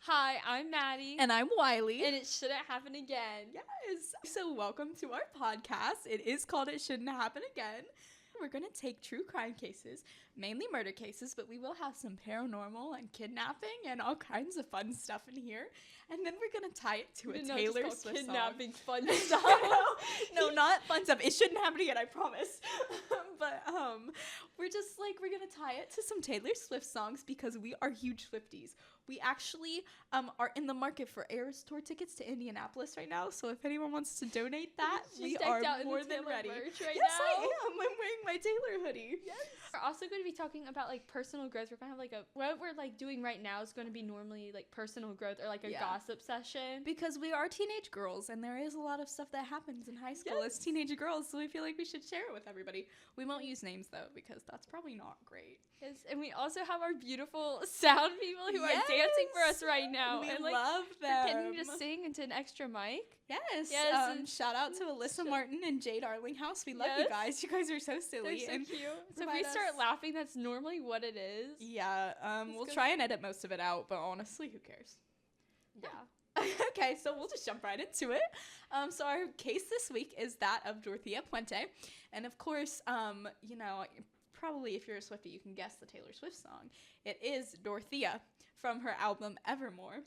Hi, I'm Maddie. And I'm Wiley. And it shouldn't happen again. Yes. So welcome to our podcast. It is called It Shouldn't Happen Again. We're going to take true crime cases, mainly murder cases, but we will have some paranormal and kidnapping and all kinds of fun stuff in here. And then we're going to tie it to a Taylor Swift kidnapping song. Fun stuff. No, not fun stuff. It shouldn't happen again, I promise. But we're going to tie it to some Taylor Swift songs because we are huge Swifties. We actually are in the market for Eras tour tickets to Indianapolis right now. So if anyone wants to donate that, we are more than ready. Merch Yes, now. I am. I'm wearing my Taylor hoodie. Yes. We're also going to be talking about like personal growth. We're going to have what we're like doing right now is going to be normally like personal growth or like a gossip session. Because we are teenage girls and there is a lot of stuff that happens in high school as teenage girls. So we feel like we should share it with everybody. We won't use names though because that's probably not great. Yes, and we also have our beautiful sound people who are dancing for us right now. We and love them. Pretending to sing into an extra mic. Yes. Shout out to Alyssa Martin and Jade Arlinghouse. We love you guys. You guys are so silly. They're so cute. So if we start laughing, that's normally what it is. Yeah. We'll try and edit most of it out, but honestly, who cares? Yeah. Okay, so we'll just jump right into it. So our case this week is that of Dorothea Puente. And of course, probably if you're a Swiftie, you can guess the Taylor Swift song. It is Dorothea from her album Evermore,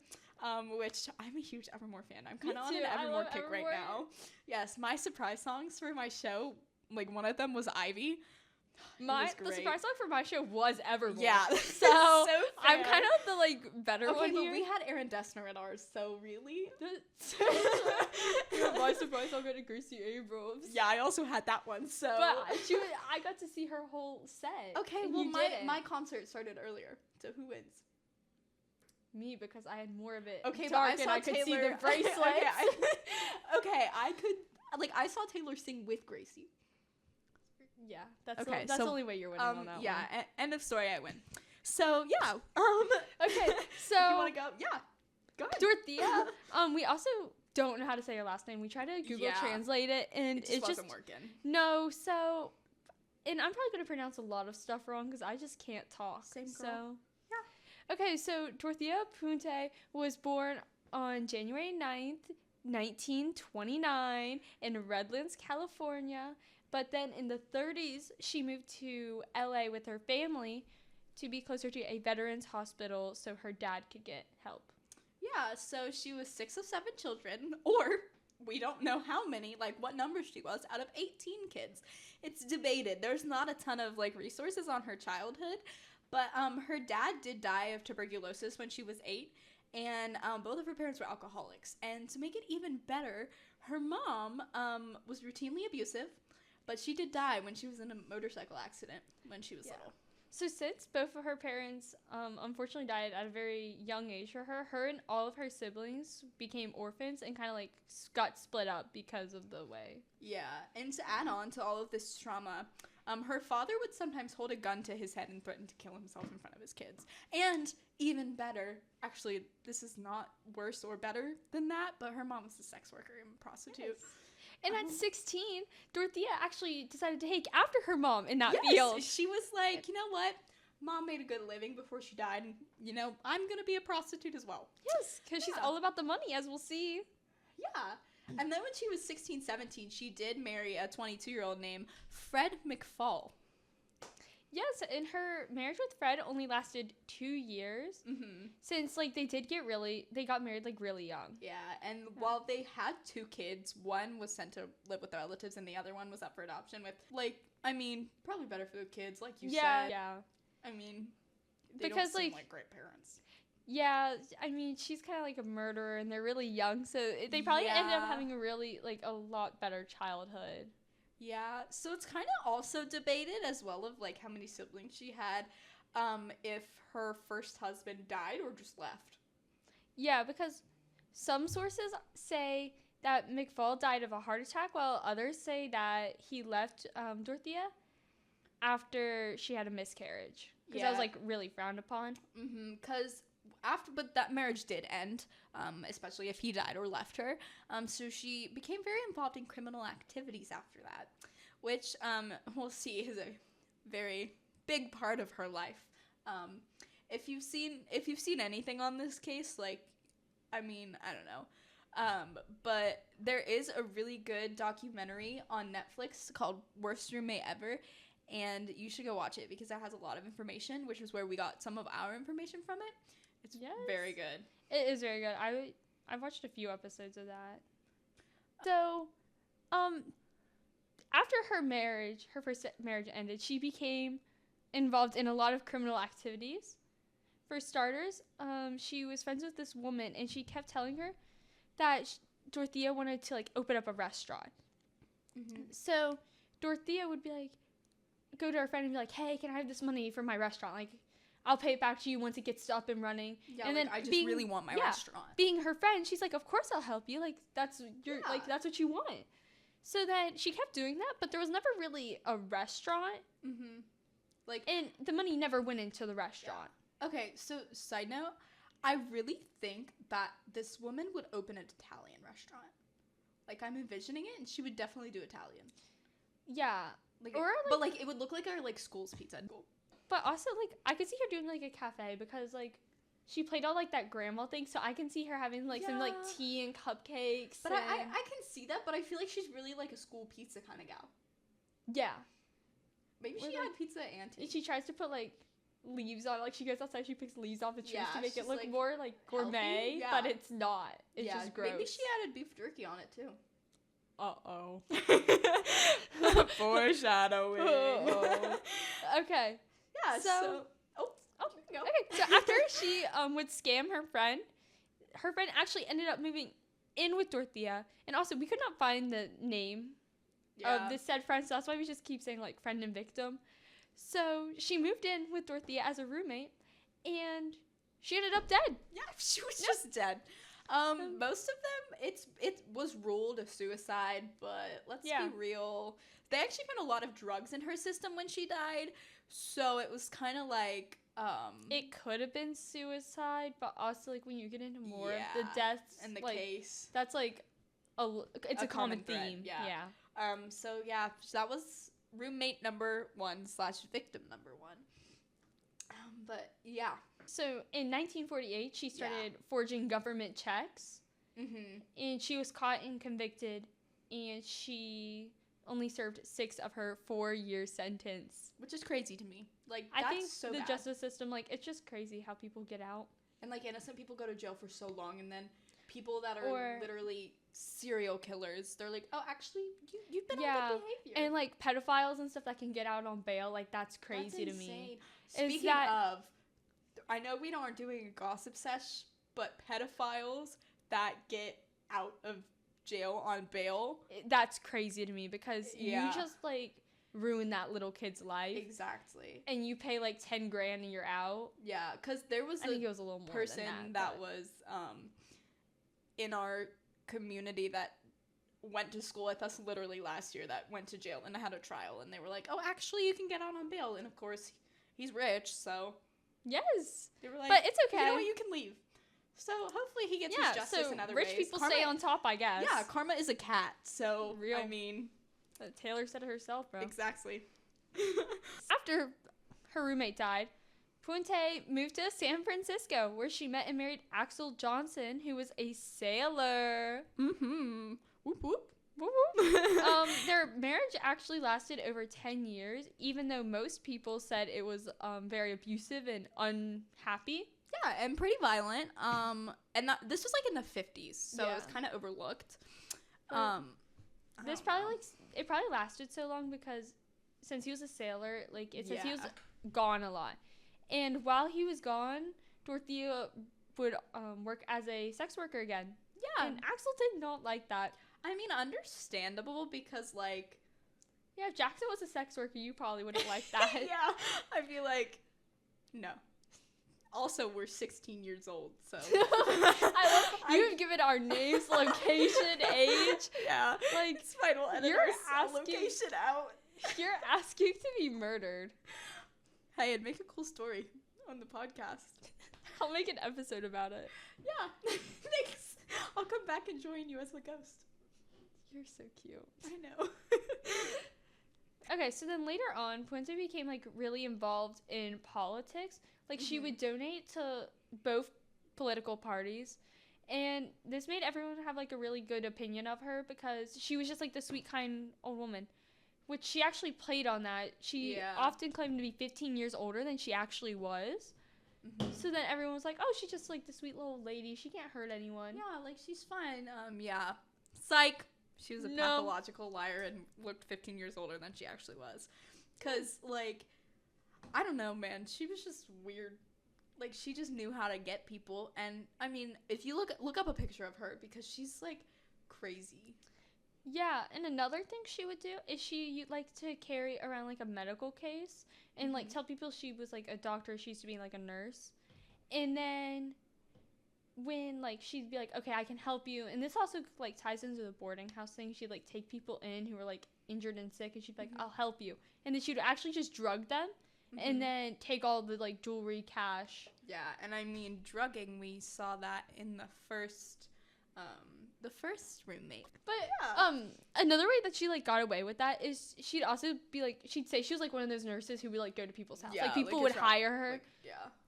which I'm a huge Evermore fan. I'm kind of on an Evermore kick right now. Yes, my surprise songs for my show, like one of them was Ivy. The surprise song for my show was Evermore. Yeah, so I'm kind of the better one here. But we had Aaron Dessner at ours, so really. My surprise song got Gracie Abrams. Yeah, I also had that one. So, but I got to see her whole set. Okay, well my concert started earlier. So who wins? Me, because I had more of it. Okay, dark but I could see Taylor, the bracelets. I saw Taylor sing with Gracie. Yeah, that's the only way you're winning on that one. Yeah, end of story, I win. So, yeah. Okay, so... If you want to go? Yeah, go ahead. Dorothea. We also don't know how to say her last name. We tried to Google translate it, and it just wasn't working. No, so... And I'm probably going to pronounce a lot of stuff wrong, because I just can't talk. Same girl. So, yeah. Okay, so Dorothea Puente was born on January 9th, 1929 in Redlands, California. But then in the 30s, she moved to LA with her family to be closer to a veterans hospital so her dad could get help. Yeah, so she was 6 of 7 children, or we don't know how many, what number she was, out of 18 kids. It's debated. There's not a ton of, resources on her childhood, but her dad did die of tuberculosis when she was 8, and both of her parents were alcoholics. And to make it even better, her mom was routinely abusive. But she did die when she was in a motorcycle accident when she was little. So since both of her parents unfortunately died at a very young age for her and all of her siblings became orphans and kind of got split up because of the way. Yeah, and to add on to all of this trauma, her father would sometimes hold a gun to his head and threaten to kill himself in front of his kids. And even better, actually, this is not worse or better than that, but her mom was a sex worker and prostitute. Yes. And at 16, Dorothea actually decided to take after her mom in that field. She was like, you know what? Mom made a good living before she died. And, I'm going to be a prostitute as well. Yes, because she's all about the money, as we'll see. Yeah. And then when she was 16, 17, she did marry a 22-year-old named Fred McFall. Yes, and her marriage with Fred only lasted 2 years. Mm-hmm. Since, they got married, really young. Yeah, and while they had 2 kids, one was sent to live with their relatives and the other one was up for adoption with, probably better for the kids, like you said. Yeah. I mean, they don't seem like great parents. Yeah, I mean, she's kind of like a murderer and they're really young, so they probably ended up having a really, a lot better childhood. Yeah, so it's kind of also debated as well of how many siblings she had, if her first husband died or just left. Yeah, because some sources say that McFall died of a heart attack, while others say that he left Dorothea after she had a miscarriage. Because that was really frowned upon. But that marriage did end, especially if he died or left her. So she became very involved in criminal activities after that, which we'll see is a very big part of her life. if you've seen anything on this case, like, I mean, I don't know. But there is a really good documentary on Netflix called Worst Roommate Ever, and you should go watch it because it has a lot of information, which is where we got some of our information from it. It's very good. It is very good. I've watched a few episodes of that. So, after her first marriage ended, she became involved in a lot of criminal activities. For starters, she was friends with this woman, and she kept telling her that Dorothea wanted to, like, open up a restaurant. Mm-hmm. So Dorothea would be like, go to her friend and be like, hey, can I have this money for my restaurant? Like, I'll pay it back to you once it gets up and running. Yeah, and like, then I just really want my restaurant. Being her friend, she's like, of course I'll help you. Like, that's that's what you want. So then she kept doing that, but there was never really a restaurant. Mm-hmm. Like, and the money never went into the restaurant. Yeah. Okay, so side note, I really think that this woman would open an Italian restaurant. Like, I'm envisioning it, and she would definitely do Italian. Yeah. But it would look like our, like, school's pizza. But also, like, I could see her doing, like, a cafe because, like, she played all, like, that grandma thing, so I can see her having, like, some, like, tea and cupcakes. But I can see that, but I feel like she's really, like, a school pizza kind of gal. Yeah. Maybe she had pizza and tea. She tries to put, like, leaves on, like, she goes outside, she picks leaves off the trees to make it look, like, more, like, gourmet, but it's not. It's just gross. Maybe she added beef jerky on it, too. Uh-oh. Foreshadowing. Uh-oh. Okay. Yeah, so okay, so after she would scam her friend actually ended up moving in with Dorothea, and also we could not find the name of the said friend, so that's why we just keep saying, like, friend and victim. So she moved in with Dorothea as a roommate, and she ended up dead. Yeah, she was just dead. Most of them, it was ruled a suicide, but let's be real. They actually found a lot of drugs in her system when she died, so it was kind of like, it could have been suicide, but also, like, when you get into more of the deaths and the like, case, that's like it's a common theme. Yeah. So that was roommate number 1/victim number 1. But yeah. So in 1948, she started forging government checks. Mm-hmm. And she was caught and convicted, and she only served 6 of her 4-year sentence. Which is crazy to me. Like, I think so the bad. Justice system, like, it's just crazy how people get out. And, like, innocent people go to jail for so long, and then people that are literally serial killers, they're like, oh, actually, you've been on good behavior. And, like, pedophiles and stuff that can get out on bail, like, that's crazy to me. Speaking of, I know we aren't doing a gossip sesh, but pedophiles that get out of jail on bail, that's crazy to me because you just, like, ruin that little kid's life. Exactly. And you pay, like, $10,000 and you're out. Yeah, because there was I think it was a little more person than that was in our community that went to school with us literally last year that went to jail and had a trial, and they were like, oh, actually, you can get out on bail. And, of course, he's rich, so... Yes. They were like, but it's okay. You know what, you can leave. So hopefully he gets his justice in other ways. Rich people stay on top, I guess. Yeah, karma is a cat. So real. I mean, Taylor said it herself, bro. Exactly. After her roommate died, Puente moved to San Francisco, where she met and married Axel Johnson, who was a sailor. Mm-hmm. Whoop whoop. Their marriage actually lasted over 10 years, even though most people said it was very abusive and unhappy. Yeah, and pretty violent. And this was like in the 50s, so it was kind of overlooked. This probably it probably lasted so long because since he was a sailor, like it says he was gone a lot, and while he was gone, Dorothea would work as a sex worker again. Yeah, and Axel did not like that. I mean, understandable because, like... Yeah, if Jackson was a sex worker, you probably wouldn't like that. Yeah, I'd be like, no. Also, we're 16 years old, so... You've given our names, location, age. Yeah, like, it's fine, we'll edit our location out. You're asking to be murdered. Hey, I'd make a cool story on the podcast. I'll make an episode about it. Yeah, thanks. I'll come back and join you as a ghost. You're so cute. I know. Okay, so then later on, Puente became, like, really involved in politics. Like, she would donate to both political parties. And this made everyone have, like, a really good opinion of her because she was just, like, the sweet, kind old woman. Which she actually played on that. She often claimed to be 15 years older than she actually was. So then everyone was like, oh, she's just, like, the sweet little lady. She can't hurt anyone. Yeah, like, she's fine. Yeah. Psych. She was a pathological liar and looked 15 years older than she actually was. Because, like, I don't know, man. She was just weird. Like, she just knew how to get people. And, I mean, if you look up a picture of her, because she's, like, crazy. Yeah, and another thing she would do is she like to carry around, like, a medical case and, like, tell people she was, like, a doctor. She used to be, like, a nurse. And then when, like, she'd be like, okay, I can help you. And this also, like, ties into the boarding house thing. She'd, like, take people in who were, like, injured and sick, and she'd be like, I'll help you. And then she'd actually just drug them and then take all the, like, jewelry, cash. Yeah, and I mean, drugging, we saw that in the first roommate. But another way that she, like, got away with that is she'd also be like, she'd say she was, like, one of those nurses who would, like, go to people's house. Like, people would hire her. Like,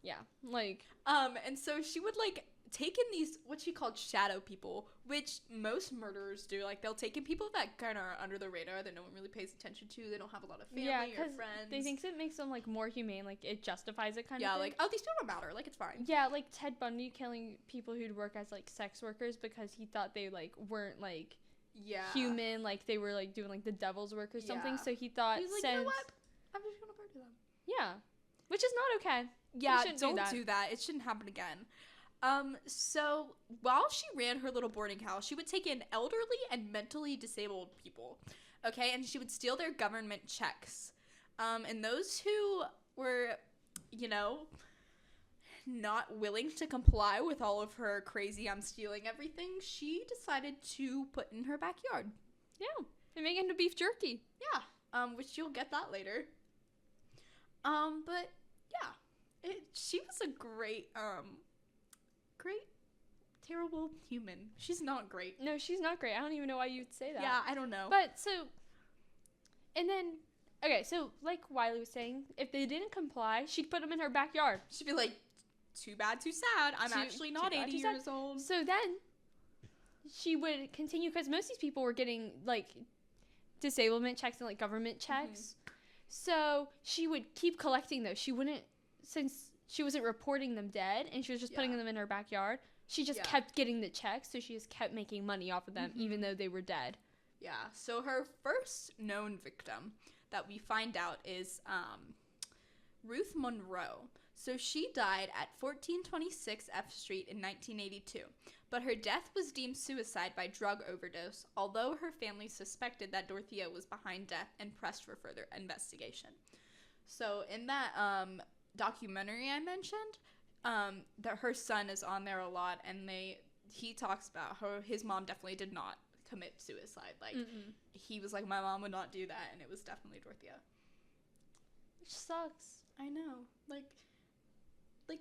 yeah, like, and so she would, like, take in these what she called shadow people, which most murderers do. Like, they'll take in people that kind of are under the radar that no one really pays attention to. They don't have a lot of family or friends. They think it makes them, like, more humane. Like, it justifies it kind of thing. Yeah, like, oh, these people don't matter. Like, it's fine. Yeah, like Ted Bundy killing people who'd work as, like, sex workers because he thought they, like, weren't, like, human. Like, they were, like, doing, like, the devil's work or something. So he thought, he's like, you know what? I'm just gonna murder them. Yeah, which is not okay. Yeah, don't do that. It shouldn't happen again. So while she ran her little boarding house, she would take in elderly and mentally disabled people, okay? And she would steal their government checks. And those who were, you know, not willing to comply with all of her crazy, I'm stealing everything, she decided to put in her backyard. Yeah, and make it into beef jerky. Yeah, which you'll get that later. But yeah, she was a great terrible human. She's not great. No, she's not great. I don't even know why you'd say that. Yeah, I don't know. But so, and then, okay, so like Wiley was saying, if they didn't comply, she'd put them in her backyard. She'd be like, too bad, too sad. I'm actually not 80 years old. So then she would continue, because most of these people were getting, like, disablement checks and, like, government checks. So she would keep collecting those. She wouldn't, since she wasn't reporting them dead and she was just putting them in her backyard, she just kept getting the checks, so she just kept making money off of them even though they were dead. Yeah, so her first known victim that we find out is Ruth Monroe. So she died at 1426 F Street in 1982, but her death was deemed suicide by drug overdose, although her family suspected that Dorothea was behind death and pressed for further investigation. So in that documentary I mentioned, that her son is on there a lot, and he talks about how his mom definitely did not commit suicide. Like, he was like, my mom would not do that, and it was definitely Dorothea. Which sucks. I know. Like,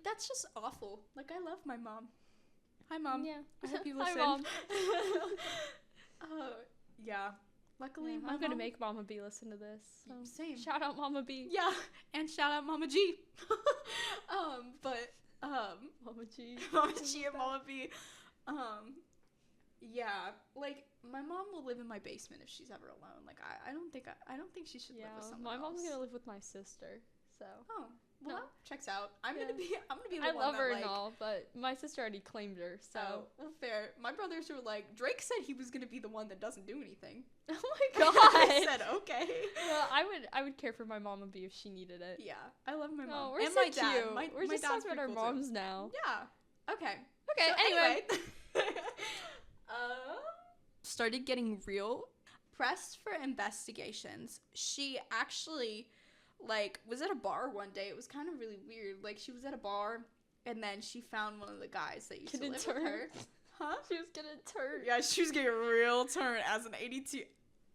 that's just awful. Like, I love my mom. Hi, Mom. Yeah. I hope you listen. Hi, Mom. Yeah. Luckily, I'm going to make Mama B listen to this. So. Same. Shout out Mama B. Yeah. And shout out Mama G. Mama G. Mama G and Mama B. Yeah. Like, my mom will live in my basement if she's ever alone. Like, I don't think she should live with someone else. My mom's going to live with my sister. So. Oh. Well, checks out. I'm gonna be the I one love that, her like, and all, but my sister already claimed her, so. Oh, well, fair. My brothers were like, Drake said he was gonna be the one that doesn't do anything. Oh my god. I said, okay. Well, I would care for my Mama B if she needed it. Yeah, I love my mom. Oh, we're and so my dad. cute. We're my just dad's talking about our pretty cool moms too. now. Yeah. Okay. Okay, So anyway. Started getting real. Pressed for investigations. She actually, like, was at a bar one day. It was kind of really weird. Like, she was at a bar, and then she found one of the guys that used to live with her. Huh? She was gonna turn. Yeah, she was getting a real turn as an 82,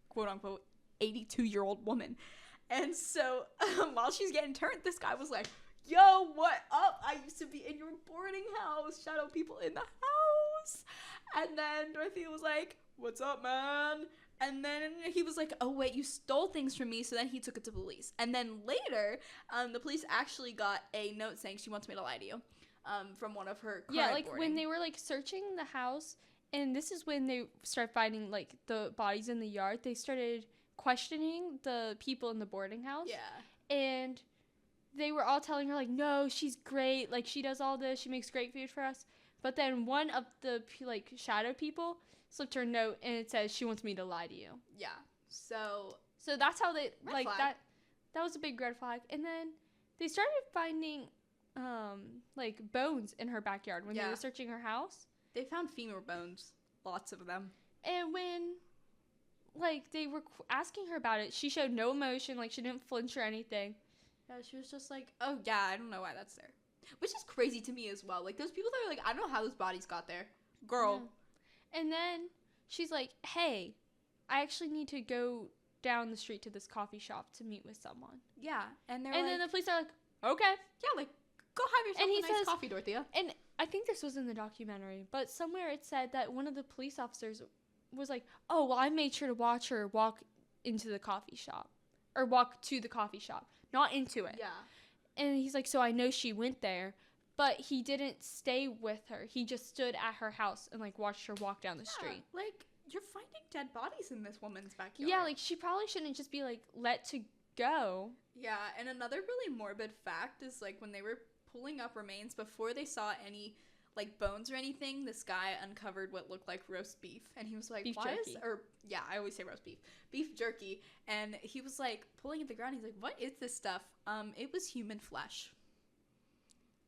quote-unquote, 82-year-old woman. And so, while she's getting turned, this guy was like, yo, what up? I used to be in your boarding house. Shadow people in the house. And then Dorothea was like, "What's up, man?" And then he was like, "Oh, wait, you stole things from me." So then he took it to police. And then later, the police actually got a note saying she wants me to lie to you, from one of her current like boarding. when they were like searching the house, and this is when they started finding like the bodies in the yard. They started questioning the people in the boarding house. Yeah. And they were all telling her like, no, she's great. Like she does all this. She makes great food for us. But then one of the like shadow people slipped her a note, and it says she wants me to lie to you. Yeah. So that's how they red like flag. that was a big red flag. And then they started finding like bones in her backyard when they were searching her house. They found femur bones, lots of them. And when like they were asking her about it, she showed no emotion, like she didn't flinch or anything. Yeah, she was just like, "Oh yeah, I don't know why that's there," which is crazy to me as well. Like those people that are like, "I don't know how those bodies got there, girl." Yeah. And then she's like, "Hey, I actually need to go down the street to this coffee shop to meet with someone." Yeah, and then the police are like, "Okay." Yeah, like go have yourself a nice coffee, Dorothea. And I think this was in the documentary, but somewhere it said that one of the police officers was like, "Oh, well, I made sure to watch her walk into the coffee shop, or walk to the coffee shop, not into it." Yeah. And he's like, "So I know she went there." But he didn't stay with her. He just stood at her house and like watched her walk down the street. Like you're finding dead bodies in this woman's backyard. Yeah, like she probably shouldn't just be like let to go. Yeah, and another really morbid fact is like when they were pulling up remains before they saw any like bones or anything, this guy uncovered what looked like roast beef, and he was like, beef "Why jerky. is or yeah, I always say roast beef jerky," and he was like pulling at the ground. He's like, "What is this stuff?" It was human flesh.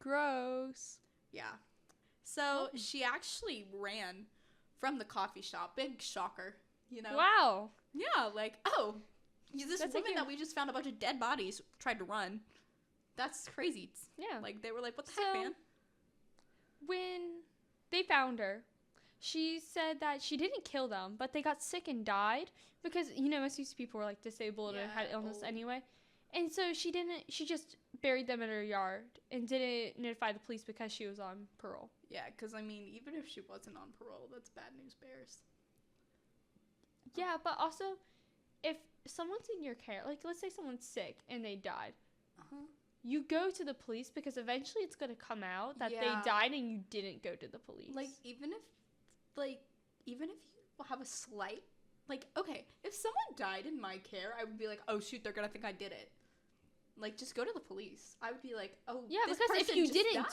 Gross. Yeah. So she actually ran from the coffee shop. Big shocker, you know? Wow. Yeah, like, oh, this That's woman like that we just found a bunch of dead bodies tried to run. That's crazy. Yeah. Like, they were like, what the heck, man? When they found her, she said that she didn't kill them, but they got sick and died because, you know, most of these people were like disabled and had illness anyway. And so she just buried them in her yard and didn't notify the police because she was on parole. Yeah, because, I mean, even if she wasn't on parole, that's bad news bears. Yeah, but also, if someone's in your care, like, let's say someone's sick and they died, you go to the police because eventually it's going to come out that they died and you didn't go to the police. Like, even if you have a slight, like, okay, if someone died in my care, I would be like, oh, shoot, they're going to think I did it. Like, just go to the police. I would be like, oh, yeah, this because if person you just didn't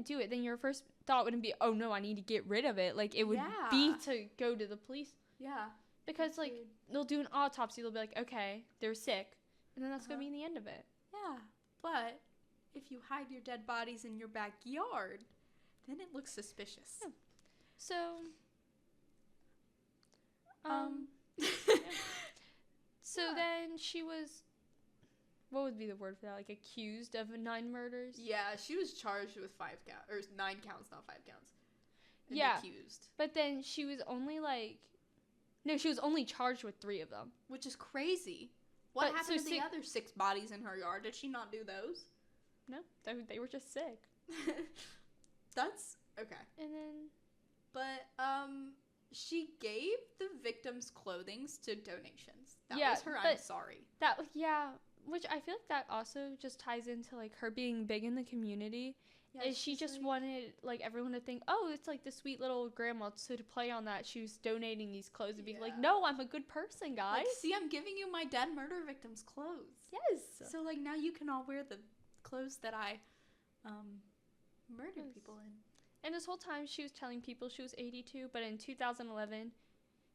do it, then your first thought wouldn't be, oh no, I need to get rid of it. Like, it would be to go to the police. Yeah. Because like they'll do an autopsy. They'll be like, okay, they're sick, and then that's gonna be the end of it. Yeah, but if you hide your dead bodies in your backyard, then it looks suspicious. Yeah. So, so then she was. What would be the word for that? Like accused of 9 murders? Yeah, she was charged with 9 counts, not 5 counts. And yeah. Accused. But then she was only like, no, she was only charged with 3 of them. Which is crazy. What happened to the other 6 bodies in her yard? Did she not do those? No, they were just sick. That's okay. And then, but she gave the victims' clothings to donations. That was her I'm sorry. Which I feel like that also just ties into like her being big in the community. Yeah, she just wanted like everyone to think, oh, it's like the sweet little grandma. So to play on that, she was donating these clothes and being like, no, I'm a good person, guys. Like, see, I'm giving you my dead murder victims' clothes. Yes. So like now you can all wear the clothes that I murdered people in. And this whole time she was telling people she was 82, but in 2011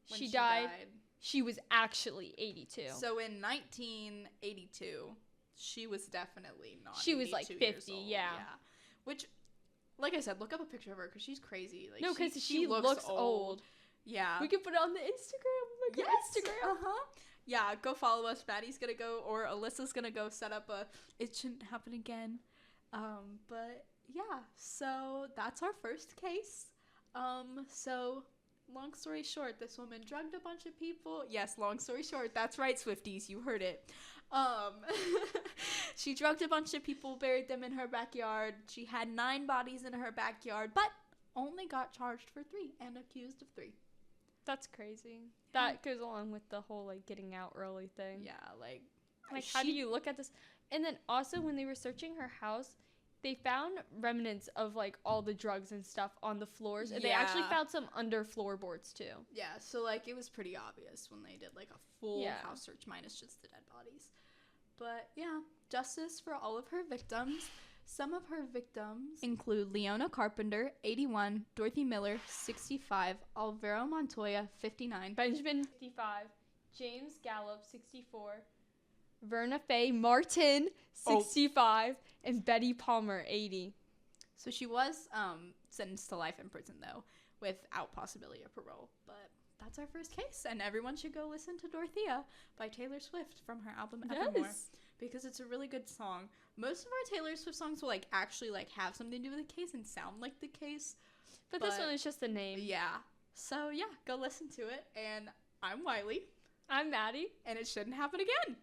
she died. She was actually 82. So in 1982, she was definitely not. She was like 50, yeah. Which, like I said, look up a picture of her because she's crazy. Like, no, because she looks old. Yeah. We can put it on the Instagram. Instagram. Yeah, go follow us. Maddie's gonna go, or Alyssa's gonna go set up a. It shouldn't happen again. But yeah, so that's our first case. So. Long story short, this woman drugged a bunch of people. Yes, long story short, that's right, Swifties, you heard it. She drugged a bunch of people, buried them in her backyard. She had 9 bodies in her backyard, but only got charged for 3 and accused of 3. That's crazy. That goes along with the whole, like, getting out early thing. Yeah, like How do you look at this? And then also when they were searching her house, they found remnants of, like, all the drugs and stuff on the floors. And they actually found some under floorboards, too. Yeah, so, like, it was pretty obvious when they did, like, a full house search minus just the dead bodies. But, yeah, justice for all of her victims. Some of her victims include Leona Carpenter, 81, Dorothy Miller, 65, Alvaro Montoya, 59, Benjamin, 55, James Gallup, 64, Verna Faye Martin, 65, and Betty Palmer, 80. So she was sentenced to life in prison, though, without possibility of parole. But that's our first case, and everyone should go listen to Dorothea by Taylor Swift from her album Evermore, because it's a really good song. Most of our Taylor Swift songs will, like, actually, like, have something to do with the case and sound like the case. But this one is just a name. Yeah. So, yeah, go listen to it. And I'm Wiley. I'm Maddie. And it shouldn't happen again.